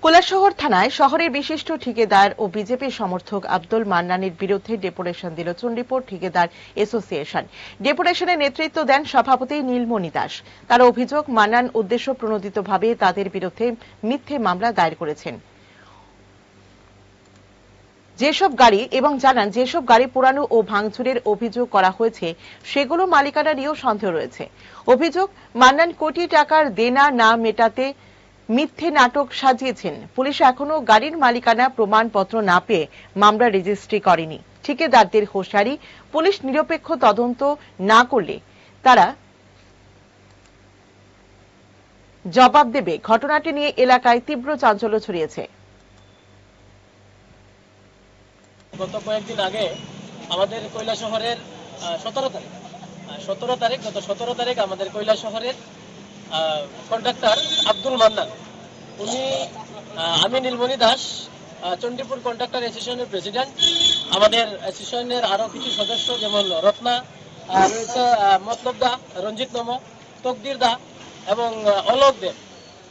কৈলাসহর থানায় শহরের বিশিষ্ট ঠিকাদার ও বিজেপি সমর্থক আব্দুল মান্নানের বিরুদ্ধে ডেপুটেশন দিল চণ্ডীপুর ঠিকাদার অ্যাসোসিয়েশন। ডেপুটেশনের নেতৃত্ব দেন সভাপতি নীলমণি দাস। তারা অভিযোগ, মান্নান উদ্দেশ্য প্রণোদিতভাবে তাদের বিরুদ্ধে মিথ্যে মামলা দায়ের করেছেন। জানান যেসব গাড়ি পোড়ানো ও ভাঙচুরের অভিযোগ করা হয়েছে সেগুলো মালিকানা নিয়েও সন্দেহ রয়েছে। অভিযোগ, মান্নান কোটি টাকার দেনা না মেটাতে মিথ্যে নাটক সাজিয়েছেন। পুলিশ এখনো গাড়ির মালিকানা প্রমাণপত্র না পেয়ে মামলা রেজিস্ট্রি করেনি। ঠিকাদারদের হুঁশিয়ারি, পুলিশ নিরপেক্ষ তদন্ত না করলে তারা জবাব দেবে। ঘটনাটি নিয়ে এলাকায় তীব্র চাঞ্চল্য ছড়িয়েছে। গত কয়েকদিন আগে আমাদের কৈলাসহরের 17 তারিখ আমাদের কৈলাসহরের কন্ট্রাক্টর আব্দুল মান্নান, আমি নীলমণি দাস, চণ্ডীপুর কন্ট্রাক্টর অ্যাসোসিয়েশনের প্রেসিডেন্ট। আমাদের অ্যাসোসিয়েশনের আরো কিছু সদস্য যেমন রত্না রয়েছে, মতলব দা, রঞ্জিত নম, তকদির দা এবং অলোক দেব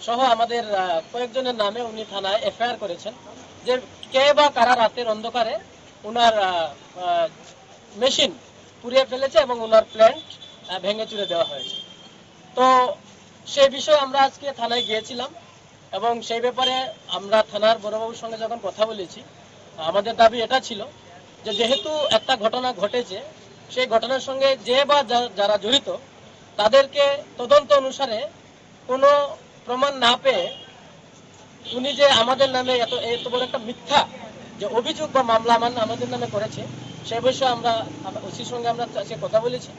সহ আমাদের কয়েকজনের নামে উনি থানায় এফআইআর করেছেন যে কে বা কারা রাতের অন্ধকারে উনার মেশিন পুড়িয়ে ফেলেছে এবং উনার প্ল্যান্ট ভেঙে চুরে দেওয়া হয়েছে। তো সেই বিষয়ে আমরা আজকে থানায় গিয়েছিলাম এবং সেই ব্যাপারে আমরা থানার বড়বাবুর সঙ্গে যখন কথা বলেছি, আমাদের দাবি এটা ছিল যে যেহেতু একটা ঘটনা ঘটেছে, সেই ঘটনার সঙ্গে যে বা যারা জড়িত তাদেরকে তদন্ত অনুসারে কোনো প্রমাণ না পেয়ে উনি যে আমাদের নামে এত বড় একটা মিথ্যা যে অভিযোগ বা মামলা আমাদের নামে করেছে, সে বিষয়ে আমরা ওসির সঙ্গে আমরা কথা বলেছি।